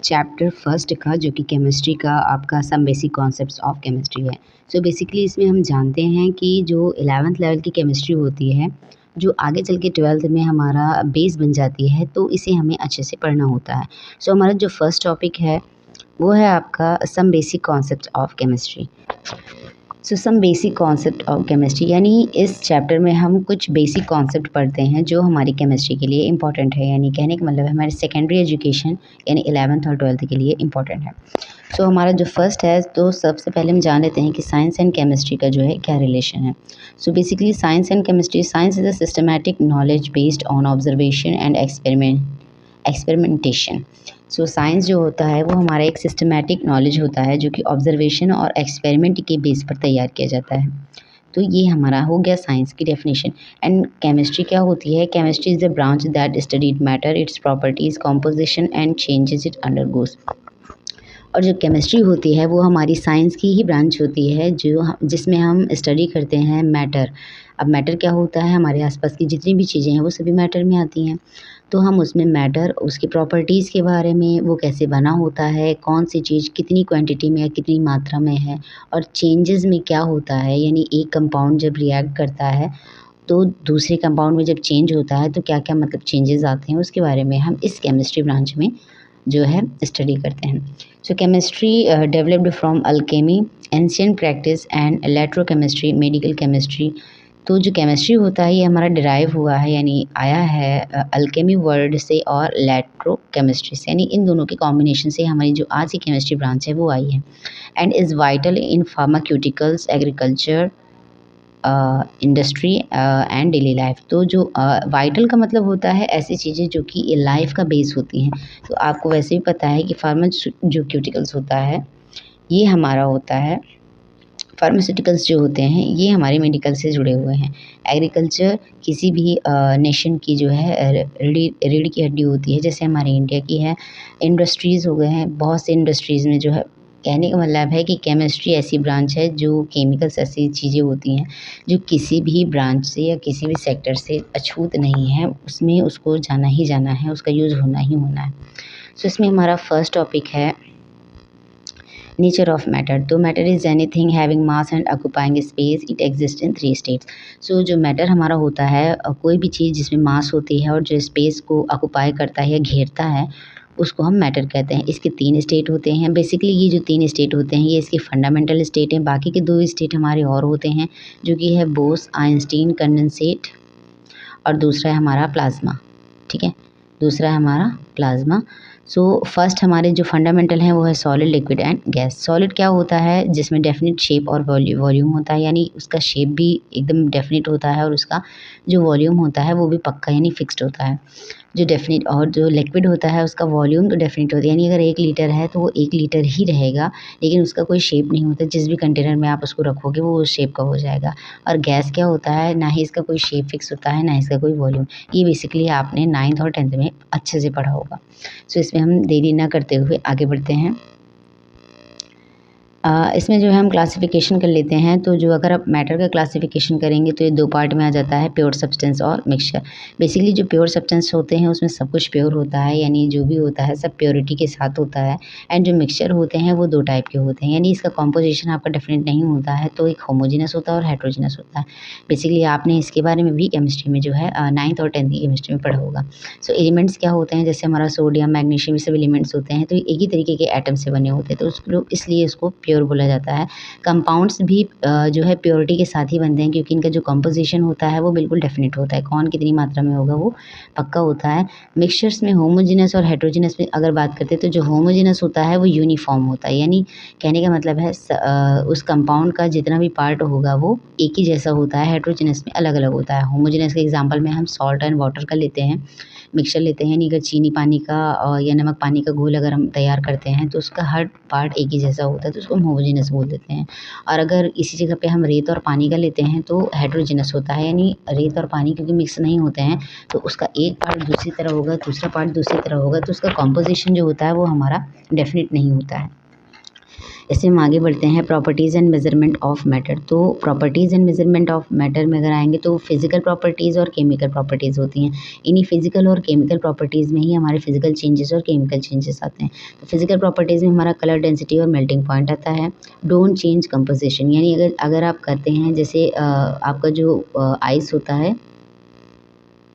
Chapter first का, जो कि केमिस्ट्री का आपका some basic concepts of chemistry है। सो बेसिकली इसमें हम जानते हैं कि जो 11th लेवल की केमिस्ट्री होती है, जो आगे चल के 12th में हमारा बेस बन जाती है, तो इसे हमें अच्छे से पढ़ना होता है। सो हमारा जो फर्स्ट टॉपिक है वो है आपका some basic concept of chemistry. So some basic concept of chemistry, यानी इस चैप्टर में हम कुछ बेसिक कॉन्सेप्ट पढ़ते हैं जो हमारी केमिस्ट्री के लिए इंपॉर्टेंट है। यानी कहने का मतलब है हमारे सेकेंडरी एजुकेशन यानी 11th और 12th के लिए इंपॉर्टेंट है। सो हमारा जो फर्स्ट है, तो सबसे पहले हम जान लेते हैं कि साइंस एंड केमिस्ट्री का जो है क्या रिलेशन है। So basically science and chemistry, science is a systematic knowledge based on observation and experimentation. So science जो होता है वो हमारा एक सिस्टमैटिक नॉलेज होता है जो कि ऑब्जर्वेशन और एक्सपेरिमेंट के बेस पर तैयार किया जाता है। तो ये हमारा हो गया साइंस की डेफिनेशन। एंड केमिस्ट्री क्या होती है? Chemistry is the branch that studied matter, its properties, composition and changes it undergoes. और जो केमिस्ट्री होती है वो हमारी साइंस की ही ब्रांच होती है जिसमें हम स्टडी करते हैं मैटर। अब मैटर क्या होता है? हमारे आसपास की जितनी भी चीज़ें हैं वो सभी मैटर में आती हैं। तो हम उसमें मैटर, उसकी प्रॉपर्टीज़ के बारे में, वो कैसे बना होता है, कौन सी चीज़ कितनी क्वांटिटी में है, कितनी मात्रा में है, और चेंजेस में क्या होता है, यानी एक कंपाउंड जब रिएक्ट करता है तो दूसरे कंपाउंड में जब चेंज होता है तो क्या क्या मतलब चेंजेस आते हैं, उसके बारे में हम इस केमिस्ट्री ब्रांच में जो है स्टडी करते हैं। So chemistry developed from alchemy, ancient practice and electrochemistry, medical chemistry. तो जो केमिस्ट्री होता है ये हमारा डिराइव हुआ है, यानी आया है अल्केमी वर्ड से और इलेक्ट्रोकेमिस्ट्री से, यानी इन दोनों के कॉम्बिनेशन से हमारी जो आज की केमिस्ट्री ब्रांच है वो आई है। And is vital in pharmaceuticals, agriculture, industry and daily life. तो जो वाइटल का मतलब होता है ऐसी चीज़ें जो कि लाइफ का बेस होती हैं। तो आपको वैसे भी पता है कि फार्मास्यूटिकल्स होता है ये हमारा होता है, फार्मास्यूटिकल्स जो होते हैं ये हमारे मेडिकल से जुड़े हुए हैं। एग्रीकल्चर किसी भी नेशन की जो है रीढ़ की हड्डी होती है, जैसे हमारे इंडिया की है। इंडस्ट्रीज़ हो गए हैं, बहुत से इंडस्ट्रीज़ में जो है, कहने का मतलब है कि केमिस्ट्री ऐसी ब्रांच है जो केमिकल्स ऐसी चीज़ें होती हैं जो किसी भी ब्रांच से या किसी भी सेक्टर से अछूत नहीं है, उसमें उसको जाना ही जाना है, उसका यूज़ होना ही होना है। सो इसमें हमारा फर्स्ट टॉपिक है नेचर ऑफ मैटर। तो matter is anything having mass and occupying space, it exist in 3 states. So जो मैटर हमारा होता है, कोई भी चीज़ जिसमें मास होती है और जो स्पेस को ऑक्यूपाई करता है या घेरता है, उसको हम मैटर कहते हैं। इसके 3 स्टेट होते हैं। बेसिकली ये जो 3 स्टेट होते हैं ये इसके फंडामेंटल स्टेट हैं। बाकी के 2 स्टेट हमारे और होते हैं, जो कि है बोस आइंस्टीन कंडेंसेट, और दूसरा है हमारा प्लाज्मा। ठीक है, दूसरा है हमारा प्लाज्मा। सो फर्स्ट हमारे जो फंडामेंटल हैं वो है solid, liquid and gas. Solid क्या होता है? जिसमें डेफिनेट शेप और वॉल्यूम होता है, यानी उसका शेप भी एकदम डेफिनेट होता है और उसका जो वॉल्यूम होता है वो भी पक्का यानी फिक्स्ड होता है, जो डेफिनेट। और जो लिक्विड होता है उसका वॉल्यूम तो डेफिनेट होता है, यानी अगर 1 लीटर है तो वो 1 लीटर ही रहेगा, लेकिन उसका कोई शेप नहीं होता। जिस भी कंटेनर में आप उसको रखोगे वो उस शेप का हो जाएगा। और गैस क्या होता है? ना ही इसका कोई शेप फिक्स होता है, ना ही इसका कोई वॉल्यूम। ये बेसिकली आपने 9th और 10th में अच्छे से पढ़ा होगा। सो इसमें हम देरी ना करते हुए आगे बढ़ते हैं। इसमें जो है हम क्लासिफिकेशन कर लेते हैं। तो जो अगर आप मैटर का क्लासिफिकेशन करेंगे तो ये 2 पार्ट में आ जाता है, प्योर सब्सटेंस और मिक्सचर। बेसिकली जो प्योर सब्सटेंस होते हैं उसमें सब कुछ प्योर होता है, यानी जो भी होता है सब प्योरिटी के साथ होता है। एंड जो मिक्सचर होते हैं वो 2 टाइप के होते हैं, यानी इसका कॉम्पोजिशन आपका डेफिनेट नहीं होता है। तो एक होमोजीनस होता है और हेट्रोजीनस होता है। बेसिकली आपने इसके बारे में भी केमिस्ट्री में जो है 9th और 10th की केमिस्ट्री में पढ़ा होगा। सो एलिमेंट्स क्या होते हैं? जैसे हमारा सोडियम, मैग्नीशियम, ये सब एलिमेंट्स होते हैं, तो एक ही तरीके के एटम से बने होते हैं, तो उसको इसलिए इसको प्योर बोला जाता है। कंपाउंड्स भी जो है प्योरिटी के साथ ही बनते हैं, क्योंकि इनका जो कंपोजिशन होता है वो बिल्कुल डेफिनेट होता है, कौन कितनी मात्रा में होगा वो पक्का होता है। मिक्सचर्स में होमोजीनस और हेट्रोजीनस में अगर बात करते हैं तो जो होमोजीनस होता है वो यूनिफॉर्म होता है, यानी कहने का मतलब है उस कंपाउंड का जितना भी पार्ट होगा वो एक ही जैसा होता है। हेट्रोजीनस में अलग अलग होता है। होमोजीनस के एग्जाम्पल में हम सॉल्ट एंड वाटर का लेते हैं, मिक्सचर लेते हैं, यानी अगर चीनी पानी का या नमक पानी का घोल अगर हम तैयार करते हैं तो उसका हर पार्ट एक ही जैसा होता है, तो उसको हम होमोजीनस बोल देते हैं। और अगर इसी जगह पे हम रेत और पानी का लेते हैं तो हेट्रोजीनस होता है, यानी रेत और पानी क्योंकि मिक्स नहीं होते हैं तो उसका एक पार्ट दूसरी तरह होगा, दूसरा पार्ट दूसरी तरह होगा, तो उसका कॉम्पोजिशन जो होता है वो हमारा डेफिनेट नहीं होता है। इससे हम आगे बढ़ते हैं properties and measurement of matter. तो properties and measurement of matter में अगर आएंगे तो फिजिकल प्रॉपर्टीज़ और केमिकल प्रॉपर्टीज़ होती हैं। इन्हीं फिजिकल और केमिकल प्रॉपर्टीज़ में ही हमारे फिजिकल चेंजेस और केमिकल चेंजेस आते हैं। तो फिजिकल प्रॉपर्टीज़ में हमारा कलर डेंसिटी और मेल्टिंग पॉइंट आता है। डोंट चेंज कंपोजिशन, यानी अगर आप करते हैं जैसे आपका जो आइस होता है,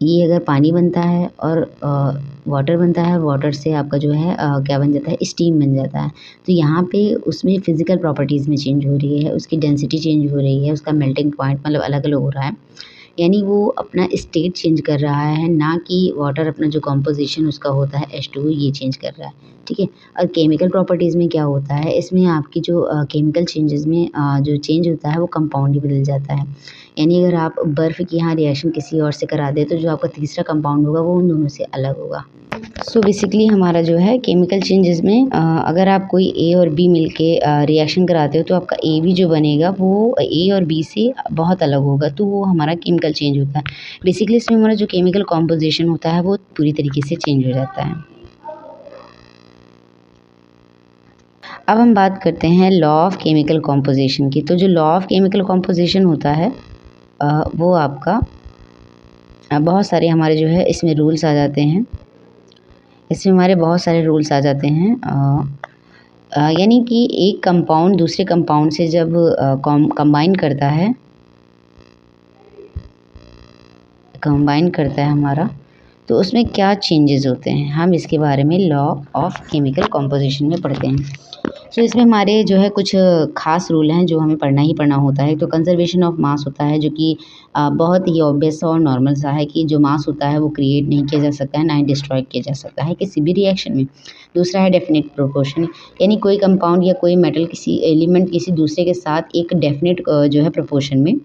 ये अगर पानी बनता है और वाटर बनता है, वाटर से आपका जो है क्या बन जाता है, स्टीम बन जाता है। तो यहाँ पे उसमें फिजिकल प्रॉपर्टीज़ में चेंज हो रही है, उसकी डेंसिटी चेंज हो रही है, उसका मेल्टिंग पॉइंट मतलब अलग अलग हो रहा है, यानी वो अपना स्टेट चेंज कर रहा है, ना कि वाटर अपना जो कॉम्पोजिशन उसका होता है H2O ये चेंज कर रहा है। ठीक है। और केमिकल प्रॉपर्टीज़ में क्या होता है, इसमें आपकी जो केमिकल चेंजेस में जो चेंज होता है वो कंपाउंड ही बदल जाता है। यानी अगर आप बर्फ़ की यहाँ रिएक्शन किसी और से करा दें तो जो आपका तीसरा कंपाउंड होगा वो उन दोनों से अलग होगा। सो बेसिकली हमारा जो है केमिकल चेंजेस में अगर आप कोई ए और बी मिलके रिएक्शन कराते हो तो आपका ए भी जो बनेगा वो ए और बी से बहुत अलग होगा, तो वो हमारा केमिकल चेंज होता है। बेसिकली इसमें हमारा जो केमिकल कॉम्पोजिशन होता है वो पूरी तरीके से चेंज हो जाता है। अब हम बात करते हैं लॉ ऑफ केमिकल कॉम्पोजिशन की। तो जो लॉ ऑफ केमिकल कॉम्पोजिशन होता है वो आपका बहुत सारे हमारे जो है इसमें रूल्स आ जाते हैं। इसमें हमारे बहुत सारे रूल्स आ जाते हैं, यानी कि एक कंपाउंड दूसरे कंपाउंड से जब कंबाइन करता है हमारा, तो उसमें क्या चेंजेस होते हैं, हम इसके बारे में लॉ ऑफ केमिकल कॉम्पोजिशन में पढ़ते हैं। तो इसमें हमारे जो है कुछ खास रूल हैं जो हमें पढ़ना ही पढ़ना होता है। तो कंजर्वेशन ऑफ मास होता है, जो कि बहुत ही ऑब्वियस और नॉर्मल सा है कि जो मास होता है वो क्रिएट नहीं किया जा सकता है, ना ही डिस्ट्रॉय किया जा सकता है किसी भी रिएक्शन में। दूसरा है डेफिनेट प्रोपोर्शन, यानी कोई कंपाउंड या कोई मेटल किसी एलिमेंट किसी दूसरे के साथ एक डेफिनेट जो है प्रोपोर्शन में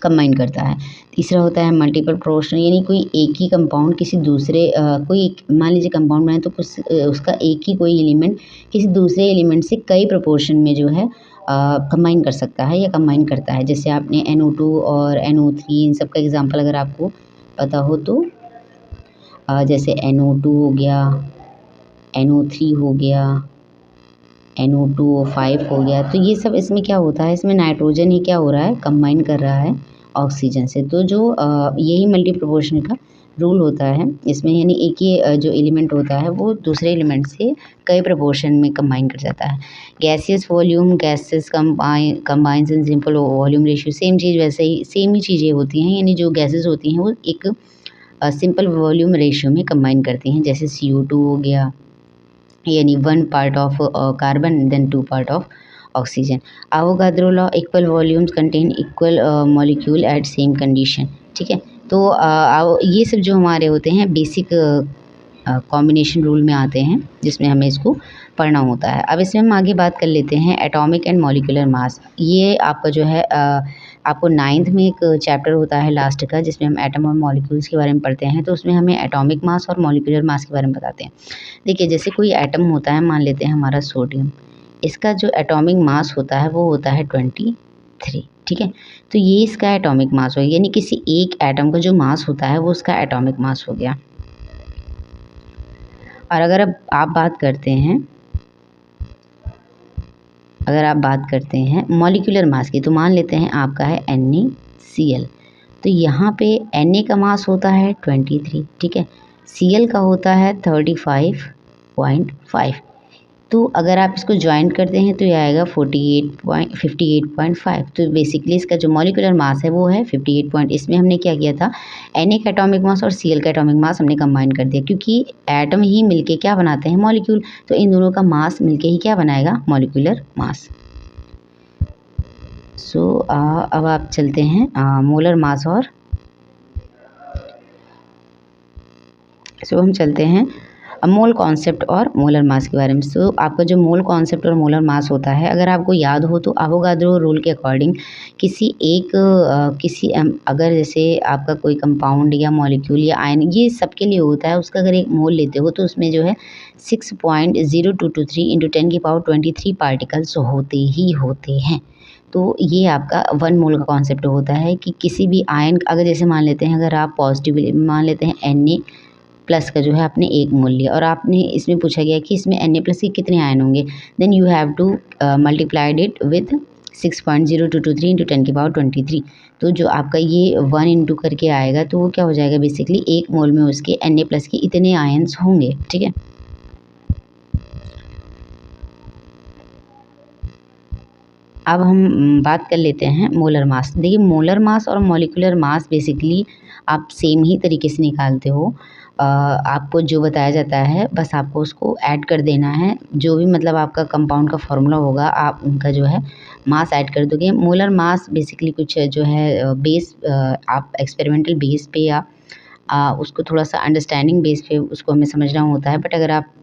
कंबाइन करता है। तीसरा होता है मल्टीपल प्रोपोर्शन, यानी कोई एक ही कंपाउंड किसी दूसरे मान लीजिए कंपाउंड बनाए तो कुछ उसका एक ही कोई एलिमेंट किसी दूसरे एलिमेंट से कई प्रोपोर्शन में जो है कंबाइन कर सकता है या कंबाइन करता है। जैसे आपने NO2 और NO3 इन सब का एग्जांपल अगर आपको पता हो तो जैसे NO2 हो गया, NO3 हो गया, NO2O5 हो गया, तो ये सब इसमें क्या होता है, इसमें नाइट्रोजन ही क्या हो रहा है, कंबाइन कर रहा है ऑक्सीजन से। तो जो यही मल्टी प्रोपोर्शन का रूल होता है इसमें, यानी एक ही जो एलिमेंट होता है वो दूसरे एलिमेंट से कई प्रोपोर्शन में कंबाइन कर जाता है। Gaseous volume gases combines in simple volume ratio, same चीज़ वैसे ही सेम ही चीज़ें होती हैं, यानी जो गैसेस होती हैं वो एक सिंपल वॉल्यूम रेशियो में कंबाइन करती हैं। जैसे CO2 हो गया, यानी 1 part of carbon then 2 part of oxygen. Avogadro law, equal volumes contain equal molecule at same condition. ठीक है। तो ये सब जो हमारे होते हैं बेसिक कॉम्बिनेशन रूल में आते हैं, जिसमें हमें इसको पढ़ना होता है। अब इसमें हम आगे बात कर लेते हैं एटॉमिक एंड मॉलिक्यूलर मास। ये आपका जो है आपको 9th में एक चैप्टर होता है लास्ट का, जिसमें हम एटम और मॉलिक्यूल्स के बारे में पढ़ते हैं। तो उसमें हमें एटॉमिक मास और मॉलिक्यूलर मास के बारे में बताते हैं। देखिए, जैसे कोई एटम होता है, मान लेते हैं हमारा सोडियम, इसका जो एटॉमिक मास होता है वो होता है 23। ठीक है। तो ये इसका एटॉमिक मास हो गया, यानी किसी एक एटम का जो मास होता है वो उसका एटॉमिक मास हो गया। और अगर अब आप बात करते हैं मॉलिक्यूलर मास की, तो मान लेते हैं आपका है NaCl। तो यहाँ पे Na का मास होता है 23। ठीक है। Cl का होता है 35.5। तो अगर आप इसको ज्वाइन करते हैं तो ये आएगा 58.5। तो बेसिकली इसका जो मॉलिक्यूलर मास है वो है 58 इसमें हमने क्या किया था, Na का एटॉमिक मास और Cl का एटॉमिक मास हमने कंबाइन कर दिया, क्योंकि एटम ही मिलके क्या बनाते हैं, मॉलिक्यूल। तो इन दोनों का मास मिलके ही क्या बनाएगा, मॉलिक्यूलर मास। सो अब आप चलते हैं मोलर मास और हम चलते हैं मोल कॉन्सेप्ट और मोलर मास के बारे में। सो आपका जो मोल कॉन्सेप्ट और मोलर मास होता है, अगर आपको याद हो तो एवोगाड्रो रूल के अकॉर्डिंग अगर जैसे आपका कोई कंपाउंड या मॉलिक्यूल या आयन, ये सबके लिए होता है, उसका अगर एक मोल लेते हो तो उसमें जो है 6.0223 × 10⁻23 पार्टिकल्स होते ही होते हैं। तो ये आपका 1 मोल का कॉन्सेप्ट होता है कि किसी भी आयन, अगर जैसे मान लेते हैं, अगर आप पॉजिटिव मान लेते हैं Na प्लस का जो है आपने 1 मोल लिया और आपने इसमें पूछा गया कि इसमें Na+ के कितने आयन होंगे, then you have to multiplied it with 6.0223 × 10⁻23। तो जो आपका ये 1 इंटू करके आएगा तो वो क्या हो जाएगा, बेसिकली 1 मोल में उसके Na+ के इतने आयन्स होंगे। ठीक है, अब हम बात कर लेते हैं मोलर मास। देखिए मोलर मास और मॉलिक्यूलर मास बेसिकली आप सेम ही तरीके से निकालते हो। आपको जो बताया जाता है बस आपको उसको ऐड कर देना है, जो भी मतलब आपका कंपाउंड का फॉर्मूला होगा आप उनका जो है मास ऐड कर दोगे। मोलर मास बेसिकली कुछ जो है बेस आप एक्सपेरिमेंटल बेस पे या उसको थोड़ा सा अंडरस्टैंडिंग बेस पे उसको हमें समझना होता है। बट अगर आप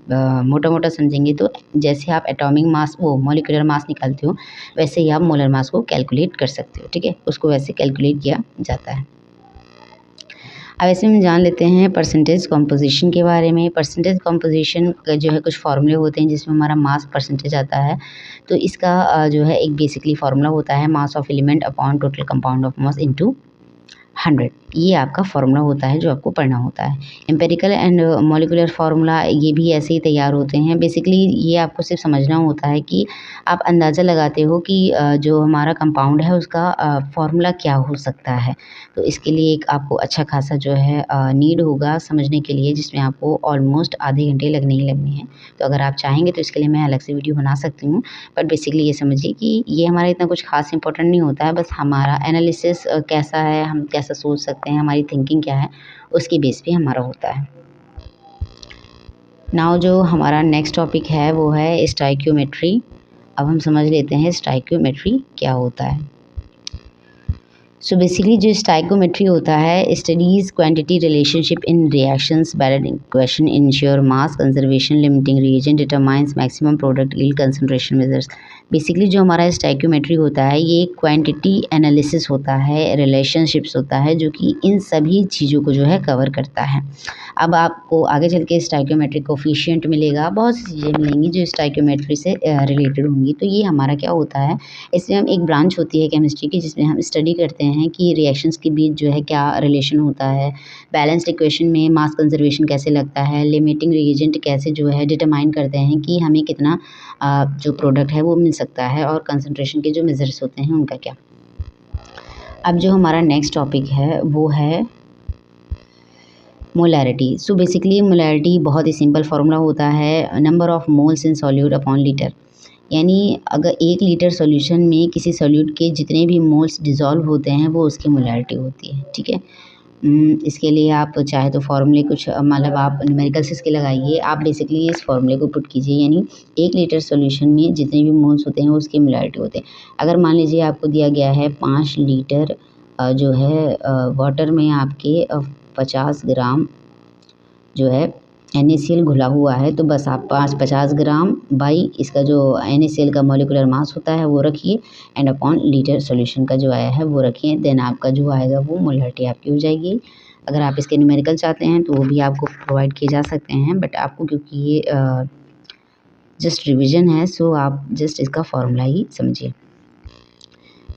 मोटा मोटा समझेंगे तो जैसे आप एटॉमिक मास वो मॉलिक्यूलर मास निकालते हो वैसे ही आप मोलर मास को कैलकुलेट कर सकते हो। ठीक है, उसको वैसे कैलकुलेट किया जाता है। अब ऐसे हम जान लेते हैं परसेंटेज कॉम्पोजिशन के बारे में। परसेंटेज कॉम्पोजिशन का जो है कुछ फार्मूले होते हैं जिसमें हमारा मास परसेंटेज आता है। तो इसका जो है एक बेसिकली फार्मूला होता है mass of element upon total compound of mass into 100। ये आपका फार्मूला होता है जो आपको पढ़ना होता है। एम्पेरिकल एंड मॉलिक्यूलर फार्मूला ये भी ऐसे ही तैयार होते हैं। बेसिकली ये आपको सिर्फ समझना होता है कि आप अंदाज़ा लगाते हो कि जो हमारा कंपाउंड है उसका फार्मूला क्या हो सकता है। तो इसके लिए एक आपको अच्छा खासा जो है नीड होगा समझने के लिए, जिसमें आपको ऑलमोस्ट आधे घंटे लगने ही लगने हैं। तो अगर आप चाहेंगे तो इसके लिए मैं अलग से वीडियो बना सकती हूँ, बट बेसिकली ये समझिए कि ये हमारा इतना कुछ खास इंपॉर्टेंट नहीं होता है। बस हमारा एनालिसिस कैसा है, हम कैसा सोच सकते हैं, हमारी थिंकिंग क्या है, उसके बेस पे हमारा होता है। नाउ जो हमारा नेक्स्ट टॉपिक है वो है स्टाइक्योमेट्री। अब हम समझ लेते हैं स्टाइक्योमेट्री क्या होता है। सो बेसिकली जो स्टाइकोमेट्री होता है studies quantity relationship in reactions balance equation ensure mass conservation limiting reagent determines maximum product yield concentration measures. Basically जो हमारा स्टाइकोमेट्री होता है ये क्वांटिटी एनालिसिस होता है, रिलेशनशिप्स होता है जो कि इन सभी चीज़ों को जो है कवर करता है। अब आपको आगे चल के स्टाइकोमेट्री कोफिशिएंट मिलेगा, बहुत सी चीज़ें मिलेंगी जो स्टाइकोमेट्री से रिलेटेड होंगी। तो ये हमारा क्या होता है, इसमें हम एक ब्रांच होती है केमिस्ट्री की जिसमें हम स्टडी करते हैं कि रिएक्शंस के बीच जो है क्या रिलेशन होता है, बैलेंस्ड इक्वेशन में मास कंजर्वेशन कैसे लगता है, लिमिटिंग रिएजेंट कैसे जो है डिटरमाइन करते हैं कि हमें कितना जो प्रोडक्ट है वो मिल सकता है, और कंसंट्रेशन के जो मेजर्स होते हैं उनका क्या। अब जो हमारा नेक्स्ट टॉपिक है वो है मोलैरिटी। सो बेसिकली मोलैरिटी बहुत ही सिंपल फार्मूला होता है number of moles in solute upon litre. यानी अगर 1 लीटर सॉल्यूशन में किसी सॉल्यूट के जितने भी मोल्स डिज़ोल्व होते हैं वो उसकी मोलैरिटी होती है। ठीक है, इसके लिए आप चाहे तो फार्मूले कुछ मतलब आप न्यूमेरिकल्स इसके लगाइए। आप बेसिकली इस फार्मूले को पुट कीजिए, यानी 1 लीटर सॉल्यूशन में जितने भी मोल्स होते हैं उसकी मोलैरिटी होते हैं। अगर मान लीजिए आपको दिया गया है 5 लीटर जो है वाटर में आपके 50 ग्राम जो है NaCl घुला हुआ है, तो बस आप 50 ग्राम बाई इसका जो NaCl का मॉलिक्यूलर मास होता है वो रखिए एंड अपॉन लीटर सॉल्यूशन का जो आया है वो रखिए, देन आपका जो आएगा वो मोलैरिटी आपकी हो जाएगी। अगर आप इसके न्यूमेरिकल चाहते हैं तो वो भी आपको प्रोवाइड किए जा सकते हैं, बट आपको क्योंकि ये जस्ट रिविजन है सो आप जस्ट इसका फॉर्मूला ही समझिए।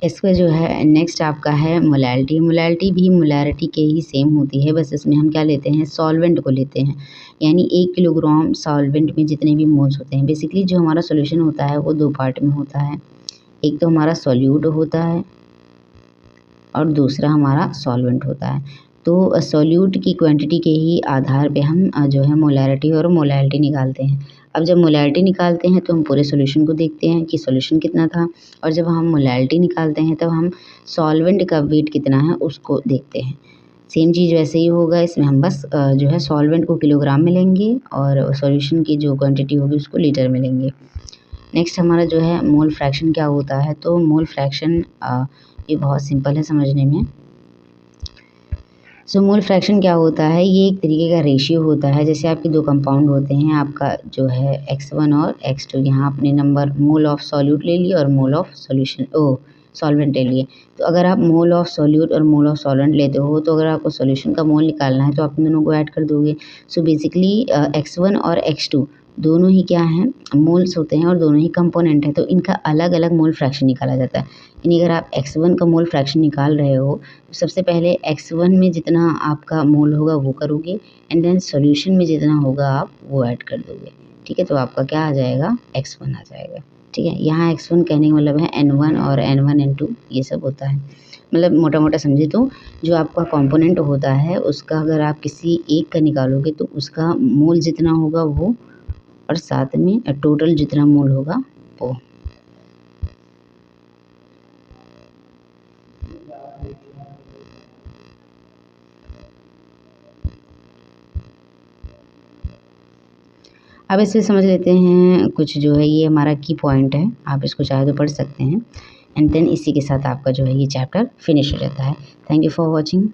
इसका जो है नेक्स्ट आपका है मोलैरिटी। मोलैरिटी भी मोलैरिटी के ही सेम होती है, बस इसमें हम क्या लेते हैं, सॉल्वेंट को लेते हैं। यानी 1 किलोग्राम सॉल्वेंट में जितने भी मोल्स होते हैं, बेसिकली जो हमारा सॉल्यूशन होता है वो 2 पार्ट में होता है। एक तो हमारा सॉल्यूट होता है और दूसरा हमारा सॉल्वेंट होता है। तो सॉल्यूट की क्वांटिटी के ही आधार पे हम जो है मोलैरिटी और मोलैरिटी निकालते हैं। अब जब मोलैरिटी निकालते हैं तो हम पूरे सॉल्यूशन को देखते हैं कि सॉल्यूशन कितना था, और जब हम मोलैरिटी निकालते हैं तब हम सॉल्वेंट का वेट कितना है उसको देखते हैं। सेम चीज़ वैसे ही होगा, इसमें हम बस जो है सॉल्वेंट को किलोग्राम में लेंगे और सॉल्यूशन की जो क्वांटिटी होगी उसको लीटर में लेंगे। नेक्स्ट हमारा जो है मोल फ्रैक्शन क्या होता है, तो मोल फ्रैक्शन ये बहुत सिंपल है समझने में। सो मोल फ्रैक्शन क्या होता है, ये एक तरीके का रेशियो होता है। जैसे आपके 2 कंपाउंड होते हैं, आपका जो है X1 और X2, यहाँ आपने नंबर मोल ऑफ सॉल्यूट ले लिए और मोल ऑफ सॉल्वेंट ले लिए। तो अगर आप मोल ऑफ सॉल्यूट और मोल ऑफ सॉल्वेंट लेते हो तो अगर आपको सॉल्यूशन का मोल निकालना है तो आप इन दोनों को ऐड कर दोगे। सो बेसिकली X1 और X2 दोनों ही क्या हैं, मोल्स होते हैं और दोनों ही कंपोनेंट है, तो इनका अलग अलग मोल फ्रैक्शन निकाला जाता है। यानी अगर आप x1 का मोल फ्रैक्शन निकाल रहे हो तो सबसे पहले x1 में जितना आपका मोल होगा वो करोगे एंड देन सॉल्यूशन में जितना होगा आप वो ऐड कर दोगे। ठीक है, तो आपका क्या आ जाएगा, x1 आ जाएगा। ठीक है, यहाँ x1 कहने का मतलब है n1 और n1 n2 ये सब होता है। मतलब मोटा मोटा समझे तो जो आपका कंपोनेंट होता है उसका अगर आप किसी एक का निकालोगे तो उसका मोल जितना होगा वो और साथ में टोटल जितना मोल होगा वो। अब इसे समझ लेते हैं कुछ जो है ये हमारा की पॉइंट है, आप इसको चाहे तो पढ़ सकते हैं एंड देन इसी के साथ आपका जो है ये चैप्टर फिनिश हो जाता है। Thank you for watching.